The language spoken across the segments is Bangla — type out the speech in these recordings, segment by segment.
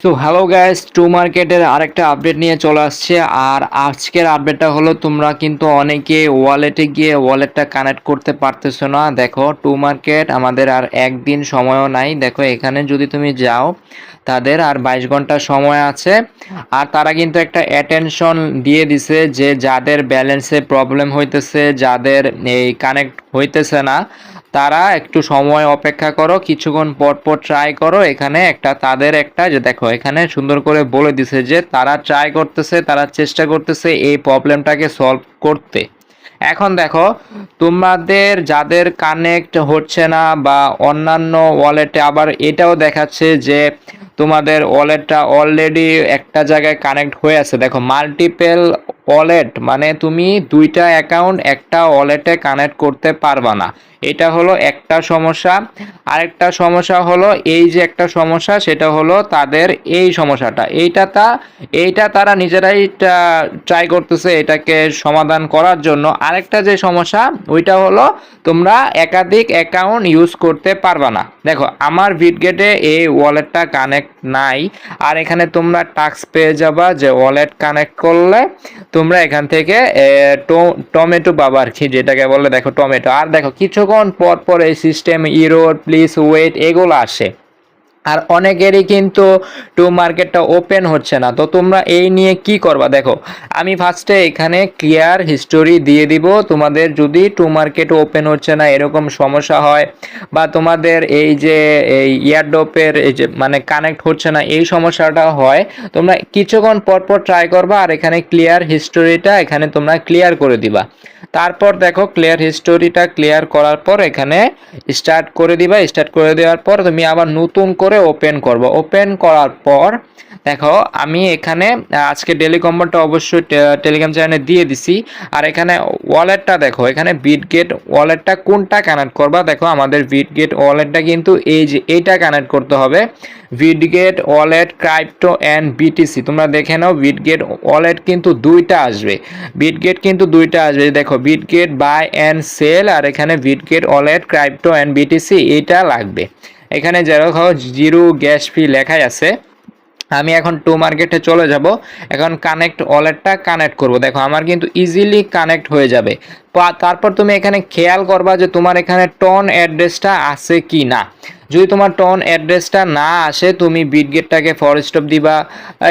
তো হ্যালো গাইস, টু মার্কেটের আরেকটা আপডেট নিয়ে চলে আসছে। আর আজকের আপডেটটা হলো, তোমরা কিন্তু অনেকে ওয়ালেটে গিয়ে ওয়ালেটটা কানেক্ট করতে পারতেছো না। দেখো, টু মার্কেট আমাদের আর একদিন সময়ও নাই। দেখো, এখানে যদি তুমি যাও, তাদের আর 22 ঘন্টা সময় আছে। আর তারা কিন্তু একটা অ্যাটেনশন দিয়ে দিছে যে যাদের ব্যালেন্সে প্রবলেম হইতেছে, যাদের এই কানেক্ট হইতেছে না, তারা একটু সময় অপেক্ষা করো, কিছুক্ষণ পর পর ট্রাই করো। এখানে একটা তাদের একটা যে দেখো, এখানে সুন্দর করে বলে দিছে যে তারা ট্রাই করতেছে, তারা চেষ্টা করতেছে এই প্রবলেমটাকে সলভ করতে। এখন দেখো, তোমাদের যাদের কানেক্ট হচ্ছে না বা অন্যান্য ওয়ালেটে আবার এটাও দেখাচ্ছে যে তোমাদের ওয়ালেটটা অলরেডি একটা জায়গায় কানেক্ট হয়ে আছে। দেখো, মাল্টিপল ওয়ালেট মানে তুমি দুইটা অ্যাকাউন্ট একটা ওয়ালেটে কানেক্ট করতে পারবা না। এটা হলো একটা সমস্যা। আরেকটা সমস্যা হলো, এই যে একটা সমস্যা, সেটা হলো তাদের এই সমস্যাটা, এইটা তারা নিজেরাই ট্রাই করতেছে এটাকে সমাধান করার জন্য। আরেকটা যে সমস্যা, ওইটা হলো তোমরা একাধিক অ্যাকাউন্ট ইউজ করতে পারবা না। দেখো, আমার বিটগেটে এই ওয়ালেটটা কানেক্ট নাই। আর এখানে তোমরা টাস্ক পেয়ে যাবা যে ওয়ালেট কানেক্ট করলে তোমরা এখান থেকে টমেটো পাবা আর কি, যেটাকে বলে দেখো টমেটো। আর দেখো, কিছুক্ষণ পর পর এই সিস্টেম ইরোর, প্লিজ ওয়েট, এগুলো আসে। আর অনেকেরই কিন্তু টু মার্কেটটা ওপেন হচ্ছে না। তো তোমরা এই নিয়ে কি করবা? দেখো, আমি ফার্স্টে এখানে ক্লিয়ার হিস্টোরি দিয়ে দিব। তোমাদের যদি টু মার্কেট ওপেন হচ্ছে না, এরকম সমস্যা হয়, বা তোমাদের এই যে এই ইয়ারড্রপের এই যে মানে কানেক্ট হচ্ছে না, এই সমস্যাটা হয়, তোমরা কিছুক্ষণ পর পর ট্রাই করবা। আর এখানে ক্লিয়ার হিস্টোরিটা এখানে তোমরা ক্লিয়ার করে দিবা। তারপর দেখো, ক্লিয়ার হিস্টোরিটা ক্লিয়ার করার পর এখানে স্টার্ট করে দিবা। স্টার্ট করে দেওয়ার পর তুমি আবার নতুন করে ওপেন করবো। ওপেন করার পর দেখো, আমি এখানে আজকে ডেলি কম্বোটা অবশ্যই টেলিগ্রাম চ্যানেলে দিয়ে দিছি। আর এখানে ওয়ালেটটা দেখো, এখানে বিটগেট ওয়ালেটটা কোনটা কানেক্ট করবা। দেখো, আমাদের বিটগেট ওয়ালেটটা কিন্তু এই যে এইটা কানেক্ট করতে হবে। Bitget wallet crypto and BTC, তোমরা দেখে নাও। বিটগেট ওয়ালেট কিন্তু দুইটা আসবে, বিটগেট কিন্তু দুইটা আসবে। দেখো, বিটগেট বাই অ্যান্ড সেল, আর এখানে Bitget wallet crypto and BTC, এইটা লাগবে। এখানে যেরকম জিরো গ্যাস ফি লেখাই আছে। আমি এখন টু মার্কেটে চলে যাব। এখন কানেক্ট ওয়ালেটটা কানেক্ট করব। দেখো, আমার কিন্তু ইজিলি কানেক্ট হয়ে যাবে। তারপর তুমি এখানে খেয়াল করবা যে তোমার এখানে টন অ্যাড্রেসটা আছে কি না। যদি তোমার টন অ্যাড্রেসটা না আসে, তুমি বিটগেটটাকে ফরস্টপ দিবা,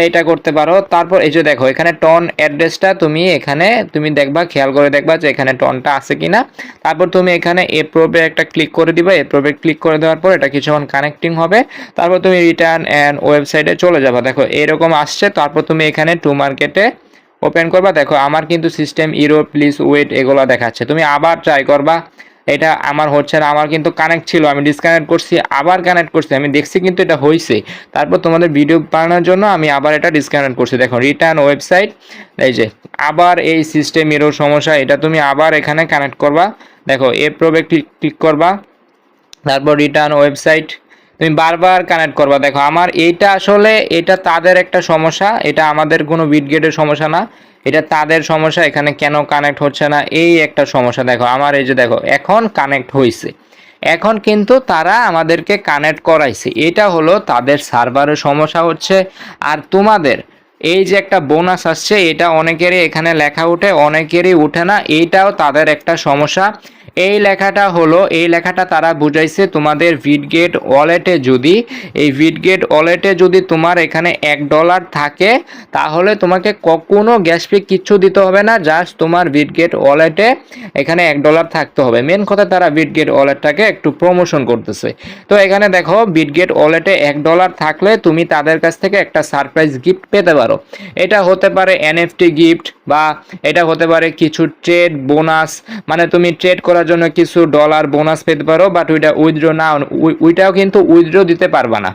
এটা করতে পারো। তারপর এই যে দেখো, এখানে টন অ্যাড্রেসটা তুমি এখানে তুমি দেখবা, খেয়াল করে দেখবা যে এখানে টনটা আছে কিনা। তারপর তুমি এখানে এপ্রুভে একটা ক্লিক করে দিবা। এপ্রুভে ক্লিক করে দেওয়ার পর এটা কিছুক্ষণ কানেক্টিং হবে। তারপর তুমি রিটার্ন অ্যান্ড ওয়েবসাইটে চলে যাবা। দেখো, এরকম আসছে। তারপর তুমি এখানে টু মার্কেটে ওপেন করবা। দেখো, আমার কিন্তু সিস্টেম ইরো, প্লিজ ওয়েট, এগুলো দেখাচ্ছে। তুমি আবার ট্রাই করবা। এটা আমার হচ্ছে না, আমার কিন্তু কানেক্ট ছিল, আমি ডিসকানেক্ট করছি, আবার কানেক্ট করছি, আমি দেখছি কিন্তু এটা হয়েছে। তারপর তোমাদের ভিডিও বানানোর জন্য আমি আবার এটা ডিসকানেক্ট করছি। দেখো, রিটার্ন ওয়েবসাইট, এই যে আবার এই সিস্টেম এরও সমস্যা, এটা তুমি আবার এখানে কানেক্ট করবা। দেখো, এপ্রুভে ক্লিক করবা। তারপর রিটার্ন ওয়েবসাইট, তুমি বারবার কানেক্ট করবা। দেখো, আমার এইটা আসলে এটা তাদের একটা সমস্যা, এটা আমাদের কোনো বিটগেটের সমস্যা না, এটা তাদের সমস্যা। এখানে কেন কানেক্ট হচ্ছে না, এই একটা সমস্যা। দেখো, আমার এই যে দেখো, এখন কানেক্ট হয়েছে। এখন কিন্তু তারা আমাদেরকে কানেক্ট করাইছে, এটা হলো তাদের সার্ভারের সমস্যা হচ্ছে। আর তোমাদের এই যে একটা বোনাস আসছে, এটা অনেকেরই এখানে লেখা উঠে, অনেকেরই উঠে না, এইটাও তাদের একটা সমস্যা। এই লেখাটা হলো, এই লেখাটা তারা বুঝাইছে তোমাদের বিটগেট ওয়ালেটে যদি, এই বিটগেট ওয়ালেটে যদি তোমার এখানে $1 থাকে, তাহলে তোমাকে কখনো গ্যাস ফি কিচ্ছু দিতে হবে না। জাস্ট তোমার বিটগেট ওয়ালেটে এখানে $1 থাকতে হবে। মেন কথা, তারা বিটগেট ওয়ালেটটাকে একটু প্রমোশন করতেছে। তো এখানে দেখো, বিটগেট ওয়ালেটে $1 থাকলে তুমি তাদের কাছ থেকে একটা সারপ্রাইজ গিফট পেতে পারো। এটা হতে পারে এনএফটি গিফট, বা এটা হতে পারে কিছু ট্রেড বোনাস, মানে তুমি ট্রেড করার জন্য কিছু ডলার বোনাস পেতে পারো। বাট ওইটা উইথড্র না, ওইটাও কিন্তু উইথড্র দিতে পারবা না।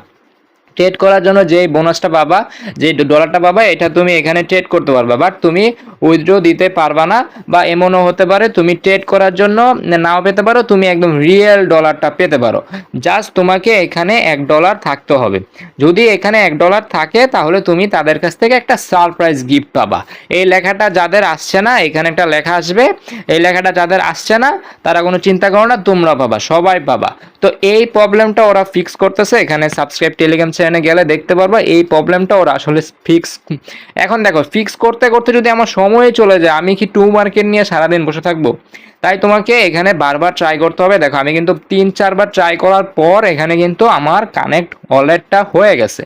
ট্রেড করার জন্য যে বোনাসটা পাবা, যে ডলারটা পাবা, এটা তুমি এখানে ট্রেড করতে পারবা, বাট তুমি উইথড্র দিতে পারবা না। বা এমনও হতে পারে তুমি ট্রেড করার জন্য নাও পেতে পারো, তুমি একদম রিয়েল ডলারটা পেতে পারো। জাস্ট তোমাকে এখানে $1 থাকতে হবে। যদি এখানে $1 থাকে, তাহলে তুমি তাদের কাছ থেকে একটা সারপ্রাইজ গিফট পাবা। এই লেখাটা যাদের আসছে না, এখানে একটা লেখা আসবে, এই লেখাটা যাদের আসছে না, তারা কোনো চিন্তা করো না, তোমরা পাবা, সবাই পাবা। তো এই প্রবলেমটা ওরা ফিক্স করতেছে। এখানে সাবস্ক্রাইব টেলিগ্রাম সেকশনে গেলে দেখতে পারবা এই প্রবলেমটা ওরা আসলে ফিক্স। এখন দেখো ফিক্স করতে করতে যদি আমার সময় চলে যায়, আমি কি টু মার্কেট নিয়ে সারাদিন বসে থাকবো? তাই তোমাকে এখানে বারবার ট্রাই করতে হবে। দেখো আমি কিন্তু 3-4 বার ট্রাই করার পর এখানে কিন্তু আমার কানেক্ট ওয়ালেটটা হয়ে গেছে।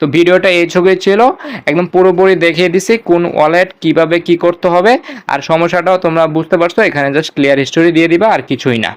তো ভিডিওটা এই ছবি ছিল, একদম পুরোপুরি দেখিয়ে দিছি কোন ওয়ালেট কিভাবে কি করতে হবে, আর সমস্যাটাও তোমরা বুঝতে পারছো। এখানে জাস্ট ক্লিয়ার হিস্টোরি দিয়ে দিবা, আর কিছুই না।